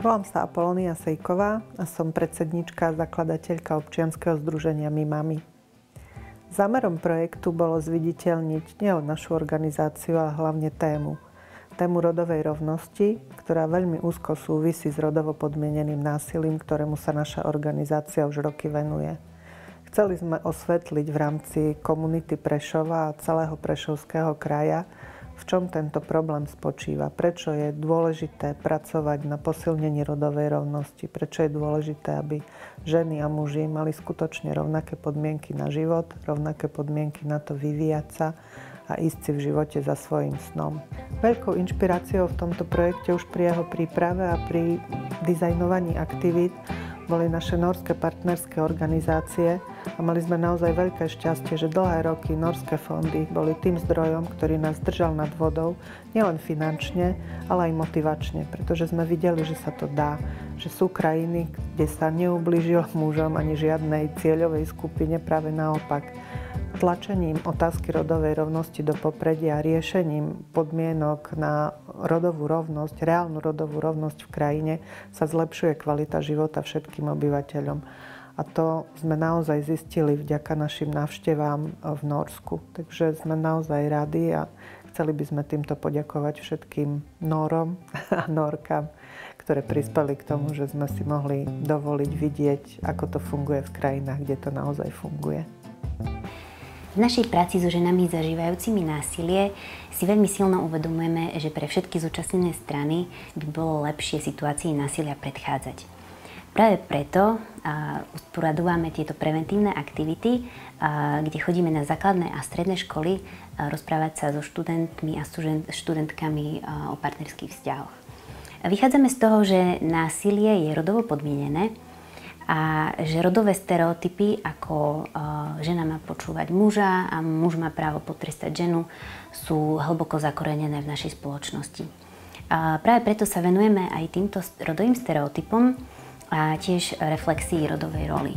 Volám sa Apolónia Sejková a som predsednička a zakladateľka občianskeho združenia My Mami. Zámerom projektu bolo zviditeľniť nielen našu organizáciu, ale hlavne tému rodovej rovnosti, ktorá veľmi úzko súvisí s rodovo podmieneným násilím, ktorému sa naša organizácia už roky venuje. Chceli sme osvetliť v rámci komunity Prešova a celého Prešovského kraja, v čom tento problém spočíva, prečo je dôležité pracovať na posilnení rodovej rovnosti, prečo je dôležité, aby ženy a muži mali skutočne rovnaké podmienky na život, rovnaké podmienky na to vyvíjať sa a ísť si v živote za svojím snom. Veľkou inšpiráciou v tomto projekte už pri jeho príprave a pri dizajnovaní aktivít boli naše nórske partnerské organizácie a mali sme naozaj veľké šťastie, že dlhé roky nórske fondy boli tým zdrojom, ktorý nás držal nad vodou, nielen finančne, ale aj motivačne, pretože sme videli, že sa to dá, že sú krajiny, kde sa neublížilo mužom ani žiadnej cieľovej skupine, práve naopak. Tlačením otázky rodovej rovnosti do popredia a riešením podmienok na rodovú rovnosť, reálnu rodovú rovnosť v krajine sa zlepšuje kvalita života všetkým obyvateľom. A to sme naozaj zistili vďaka našim návštevám v Nórsku. Takže sme naozaj radi a chceli by sme týmto poďakovať všetkým Nórom a Nórkam, ktoré prispeli k tomu, že sme si mohli dovoliť vidieť, ako to funguje v krajinách, kde to naozaj funguje. V našej práci so ženami zažívajúcimi násilie si veľmi silno uvedomujeme, že pre všetky zúčastnené strany by bolo lepšie situácii násilia predchádzať. Práve preto usporadúvame tieto preventívne aktivity, kde chodíme na základné a stredné školy rozprávať sa so študentmi a študentkami o partnerských vzťahoch. Vychádzame z toho, že násilie je rodovo podmienené, a že rodové stereotypy, ako žena má počúvať muža a muž má právo potrestať ženu, sú hlboko zakorenené v našej spoločnosti. A práve preto sa venujeme aj týmto rodovým stereotypom a tiež reflexii rodovej roli.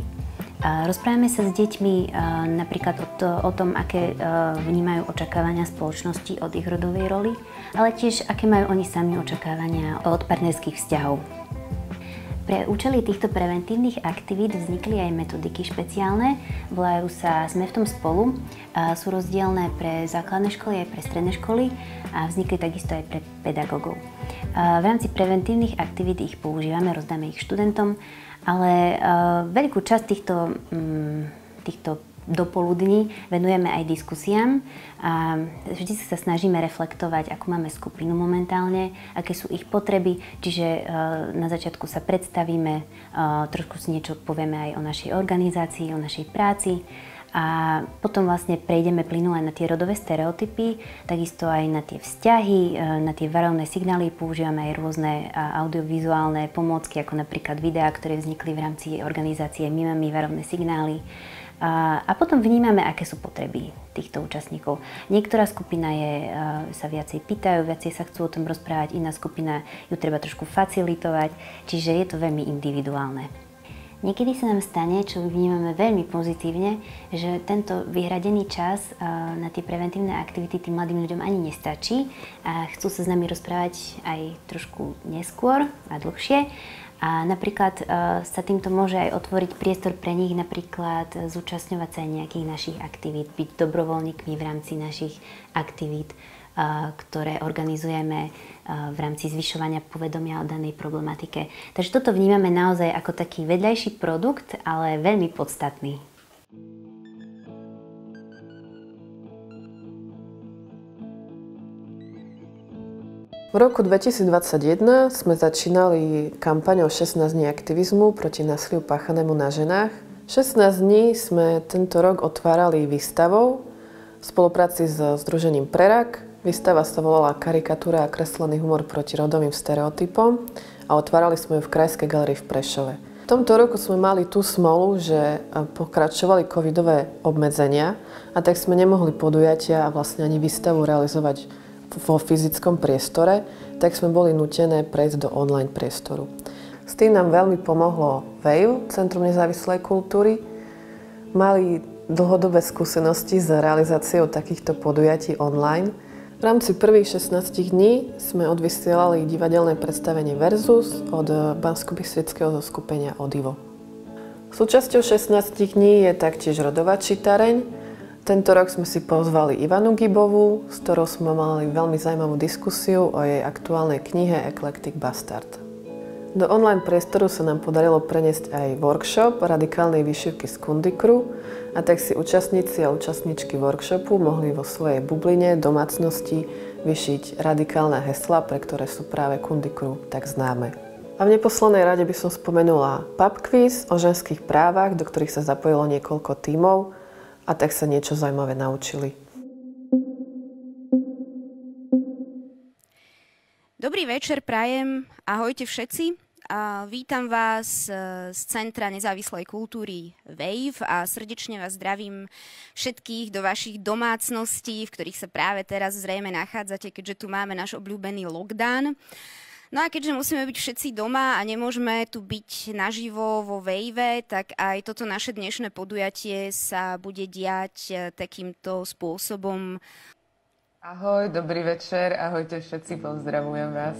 Rozprávame sa s deťmi napríklad o tom, aké vnímajú očakávania spoločnosti od ich rodovej roli, ale tiež aké majú oni sami očakávania od partnerských vzťahov. Pre účely týchto preventívnych aktivít vznikli aj metodiky špeciálne, volajú sa Sme v tom spolu, sú rozdielne pre základné školy aj pre stredné školy a vznikli takisto aj pre pedagógov. V rámci preventívnych aktivít ich používame, rozdáme ich študentom, ale veľkú časť týchto dopoludní venujeme aj diskusiám a vždy sa snažíme reflektovať, akú máme skupinu momentálne, aké sú ich potreby, čiže na začiatku sa predstavíme, trošku si niečo povieme aj o našej organizácii, o našej práci a potom vlastne prejdeme plynule na tie rodové stereotypy, takisto aj na tie vzťahy, na tie varovné signály, používame aj rôzne audiovizuálne pomôcky, ako napríklad videá, ktoré vznikli v rámci organizácie My Mami varovné signály. A potom vnímame, aké sú potreby týchto účastníkov. Niektorá skupina sa viacej pýtajú, viacej sa chcú o tom rozprávať, iná skupina ju treba trošku facilitovať, čiže je to veľmi individuálne. Niekedy sa nám stane, čo vnímame veľmi pozitívne, že tento vyhradený čas na tie preventívne aktivity tým mladým ľuďom ani nestačí a chcú sa s nami rozprávať aj trošku neskôr a dlhšie. A napríklad sa týmto môže aj otvoriť priestor pre nich, napríklad zúčastňovať sa aj nejakých našich aktivít, byť dobrovoľníkmi v rámci našich aktivít, ktoré organizujeme v rámci zvyšovania povedomia o danej problematike. Takže toto vnímame naozaj ako taký vedľajší produkt, ale veľmi podstatný. V roku 2021 sme začínali kampaň o 16 dní aktivizmu proti násiliu páchanému na ženách. 16 dní sme tento rok otvárali výstavou v spolupráci s združením Prerak. Výstava sa volala Karikatúra a kreslený humor proti rodovým stereotypom a otvárali sme ju v Krajskej galérii v Prešove. V tomto roku sme mali tú smolu, že pokračovali covidové obmedzenia a tak sme nemohli podujatia a vlastne ani výstavu realizovať vo fyzickom priestore, tak sme boli nútené prejsť do online priestoru. S tým nám veľmi pomohlo VEIV, Centrum nezávislej kultúry. Mali dlhodobé skúsenosti s realizáciou takýchto podujatí online. V rámci prvých 16 dní sme odvysielali divadelné predstavenie Versus od banskobystrického zoskupenia Odivo. Súčasťou 16 dní je taktiež rodová čítareň. Tento rok sme si pozvali Ivanu Gibovú, s ktorou sme mali veľmi zaujímavú diskusiu o jej aktuálnej knihe Eclectic Bastard. Do online priestoru sa nám podarilo preniesť aj workshop radikálnej výšivky z Kundikru, a tak si účastníci a účastníčky workshopu mohli vo svojej bubline domácnosti vyšiť radikálne heslá, pre ktoré sú práve Kundikru tak známe. A v neposlednej rade by som spomenula pub quiz o ženských právach, do ktorých sa zapojilo niekoľko tímov, a tak sa niečo zaujímavé naučili. Dobrý večer prajem, ahojte všetci. Vítam vás z Centra nezávislej kultúry Wave a srdečne vás zdravím všetkých do vašich domácností, v ktorých sa práve teraz zrejme nachádzate, keďže tu máme náš obľúbený lockdown. No a keďže musíme byť všetci doma a nemôžeme tu byť naživo vo Wave, tak aj toto naše dnešné podujatie sa bude diať takýmto spôsobom. Ahoj, dobrý večer, ahojte všetci, pozdravujem vás.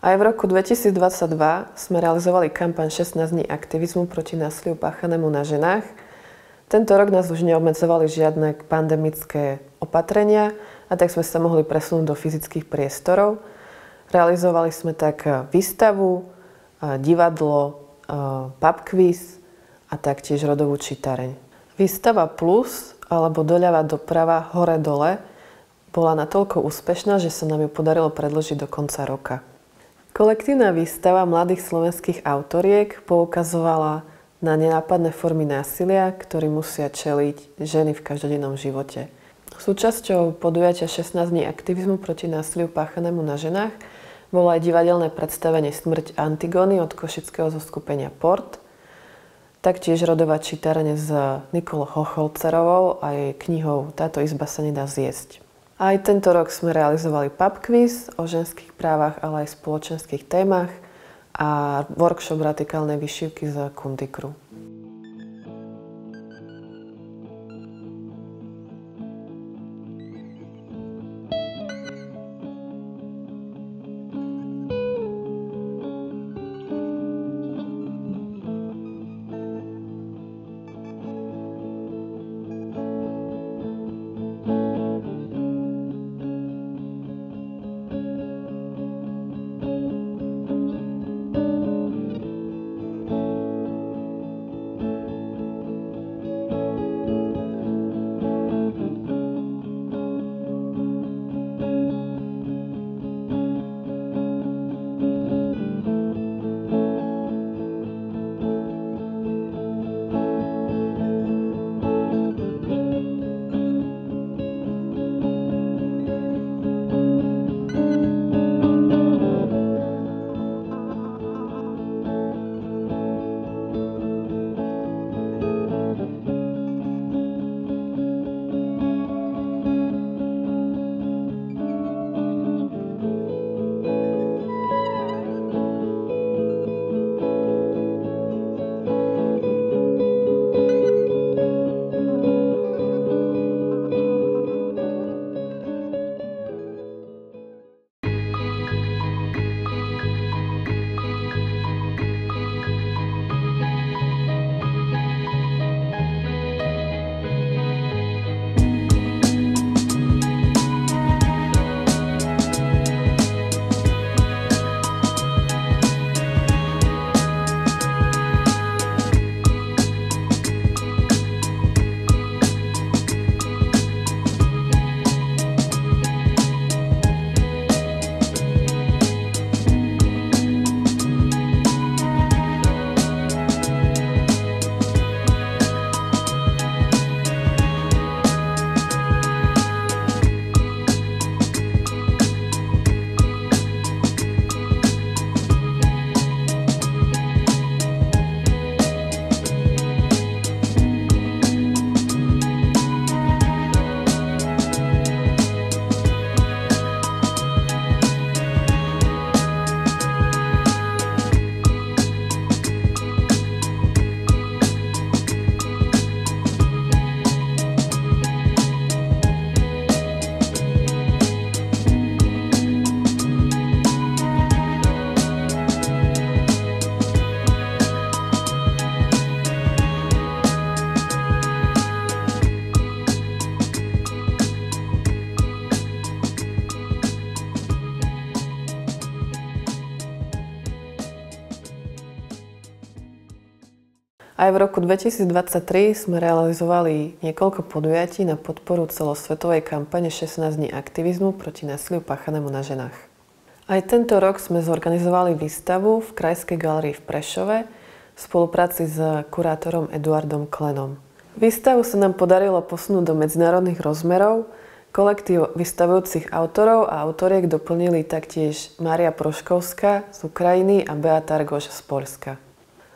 Aj v roku 2022 sme realizovali kampaň 16 dní aktivizmu proti násiliu páchanému na ženách. Tento rok nás už neobmedzovali žiadne pandemické opatrenia a tak sme sa mohli presunúť do fyzických priestorov. Realizovali sme tak výstavu, divadlo, pub quiz a taktiež rodovú čítareň. Výstava Plus, alebo doľava doprava, hore dole, bola natoľko úspešná, že sa nám ju podarilo predĺžiť do konca roka. Kolektívna výstava mladých slovenských autoriek poukazovala na nenápadné formy násilia, ktorým musia čeliť ženy v každodennom živote. Súčasťou podujatia 16 dní aktivizmu proti násiliu páchanému na ženách bolo aj divadelné predstavenie Smrť Antigóny od košického zoskupenia Port, taktiež rodová čítareň s Nikolou Hocholcerovou a jej knihou Táto izba sa nedá zjesť. Aj tento rok sme realizovali pub quiz o ženských právach, ale aj spoločenských témach a workshop radikálnej vyšívky z Kundikru. Aj v roku 2023 sme realizovali niekoľko podujatí na podporu celosvetovej kampane 16 dní aktivizmu proti násiliu páchanému na ženách. Aj tento rok sme zorganizovali výstavu v Krajskej galérii v Prešove v spolupráci s kurátorom Eduardom Klenom. Výstavu sa nám podarilo posunúť do medzinárodných rozmerov. Kolektív vystavujúcich autorov a autoriek doplnili taktiež Mária Proškovská z Ukrajiny a Beata Rgoš z Poľska.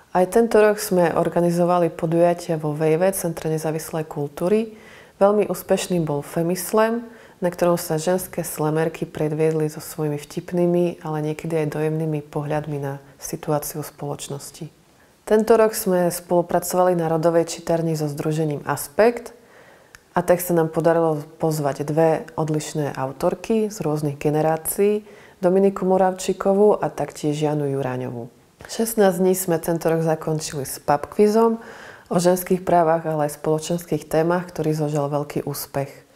Aj tento rok sme organizovali podujatia vo Vejve, Centre nezávislej kultúry. Veľmi úspešný bol Femislam, na ktorom sa ženské slamerky predviedli so svojimi vtipnými, ale niekedy aj dojemnými pohľadmi na situáciu spoločnosti. Tento rok sme spolupracovali na rodovej čítarni so združením Aspekt a tak sa nám podarilo pozvať dve odlišné autorky z rôznych generácií Dominiku Moravčíkovú a taktiež Janu Juráňovú. 16 dní sme tento rok zakončili s pub quizom o ženských právach, ale aj spoločenských témach, ktorý zožal veľký úspech.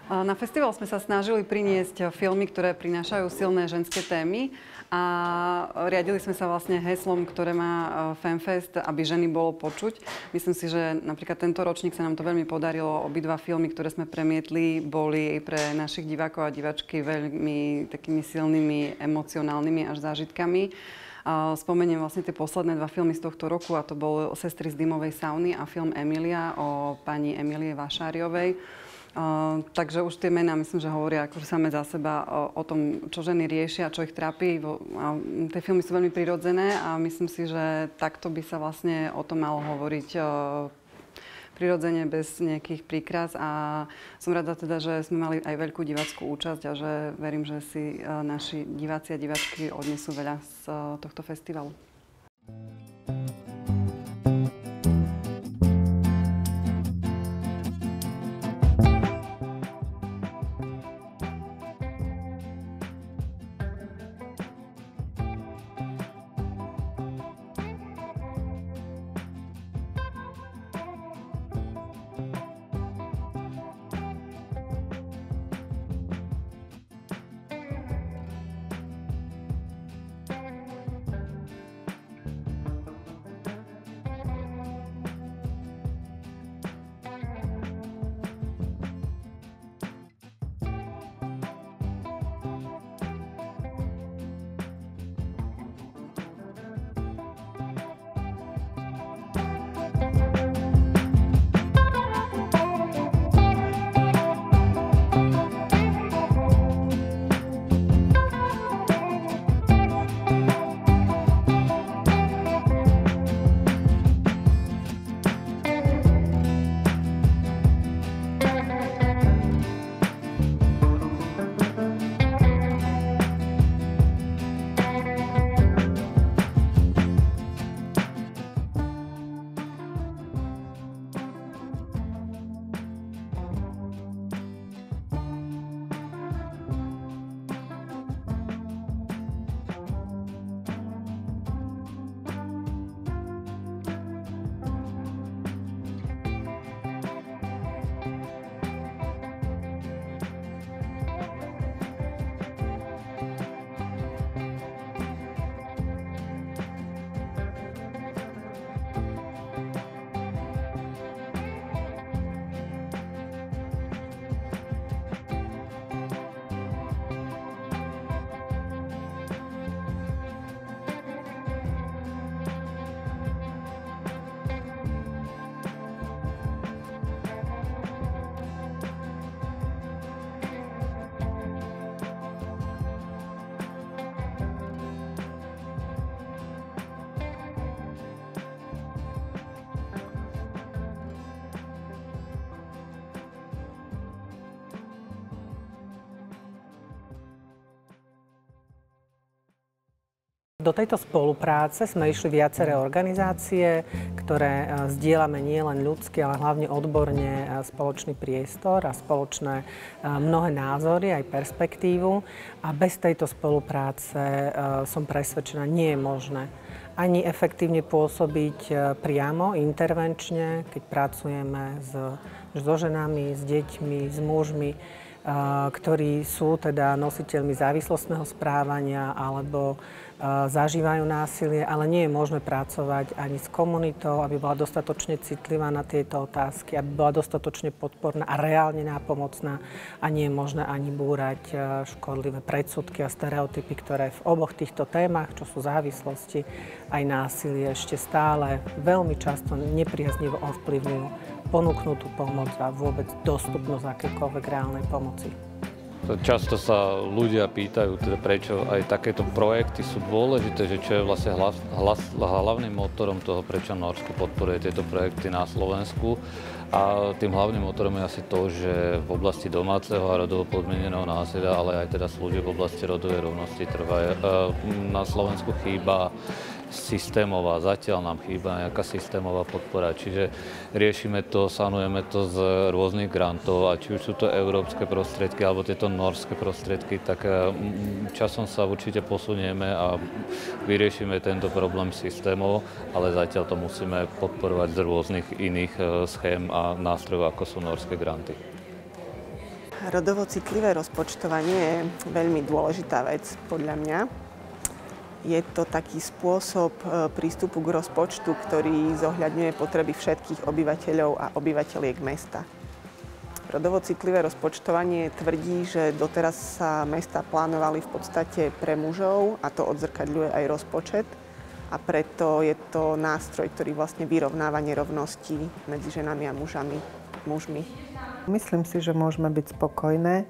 Na festival sme sa snažili priniesť filmy, ktoré prinášajú silné ženské témy a riadili sme sa vlastne heslom, ktoré má FemFest, aby ženy bolo počuť. Myslím si, že napríklad tento ročník sa nám to veľmi podarilo. Obidva filmy, ktoré sme premietli, boli pre našich divákov a diváčky veľmi takými silnými, emocionálnymi až zážitkami. Spomeniem vlastne tie posledné dva filmy z tohto roku a to bol Sestry z dymovej sauny a film Emilia o pani Emílie Vašáriovej. Takže už tie mená, myslím, že hovoria akože same za seba o tom, čo ženy riešia, čo ich trápi. Tie filmy sú veľmi prirodzené a myslím si, že takto by sa vlastne o tom malo hovoriť prirodzene, bez nejakých príkras. A som rada teda, že sme mali aj veľkú diváckú účasť a že verím, že si naši diváci a diváčky odnesú veľa z tohto festivalu. Do tejto spolupráce sme išli viaceré organizácie, ktoré zdieľame nielen ľudsky, ale hlavne odborne spoločný priestor a spoločné mnohé názory, aj perspektívu. A bez tejto spolupráce som presvedčená, nie je možné ani efektívne pôsobiť priamo, intervenčne, keď pracujeme so ženami, s deťmi, s mužmi, ktorí sú teda nositeľmi závislostného správania alebo zažívajú násilie, ale nie je možné pracovať ani s komunitou, aby bola dostatočne citlivá na tieto otázky, aby bola dostatočne podporná a reálne nápomocná a nie je možné ani búrať škodlivé predsudky a stereotypy, ktoré v oboch týchto témach, čo sú závislosti aj násilie, ešte stále veľmi často nepriaznivo ovplyvňujú ponúknutú pomoc a vôbec dostupnosť akékoľvek reálnej pomoci. Často sa ľudia pýtajú, teda prečo aj takéto projekty sú dôležité, že čo je vlastne hlavným motorom toho, prečo Nórsko podporuje tieto projekty na Slovensku. A tým hlavným motorom je asi to, že v oblasti domáceho a rodovo podmieneného násilia, ale aj teda služieb v oblasti rodovej rovnosti na Slovensku chýba systémová, zatiaľ nám chýba nejaká systémová podpora. Čiže riešime to, sanujeme to z rôznych grantov a či už sú to európske prostriedky alebo tieto norské prostriedky, tak časom sa určite posunieme a vyriešime tento problém systémov, ale zatiaľ to musíme podporovať z rôznych iných schém a nástrojov, ako sú norské granty. Rodovo citlivé rozpočtovanie je veľmi dôležitá vec podľa mňa. Je to taký spôsob prístupu k rozpočtu, ktorý zohľadňuje potreby všetkých obyvateľov a obyvateľiek mesta. Rodovo citlivé rozpočtovanie tvrdí, že doteraz sa mesta plánovali v podstate pre mužov a to odzrkadľuje aj rozpočet a preto je to nástroj, ktorý vlastne vyrovnáva nerovnosti medzi ženami a mužmi. Myslím si, že môžeme byť spokojné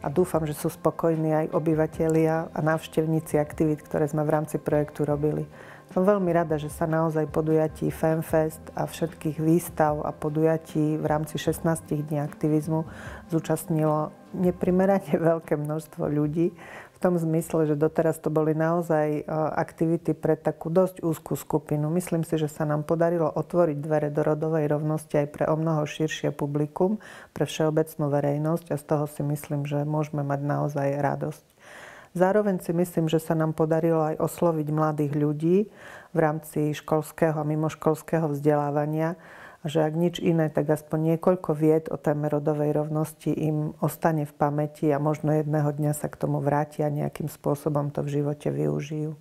a dúfam, že sú spokojní aj obyvatelia a návštevníci aktivít, ktoré sme v rámci projektu robili. Som veľmi rada, že sa naozaj podujatí FemFest a všetkých výstav a podujatí v rámci 16 dní aktivizmu zúčastnilo neprimerane veľké množstvo ľudí. V tom zmysle, že doteraz to boli naozaj aktivity pre takú dosť úzkú skupinu. Myslím si, že sa nám podarilo otvoriť dvere do rodovej rovnosti aj pre omnoho širšie publikum, pre všeobecnú verejnosť a z toho si myslím, že môžeme mať naozaj radosť. Zároveň si myslím, že sa nám podarilo aj osloviť mladých ľudí v rámci školského a mimoškolského vzdelávania, a že ak nič iné, tak aspoň niekoľko vied o téme rodovej rovnosti im ostane v pamäti a možno jedného dňa sa k tomu vrátia a nejakým spôsobom to v živote využijú.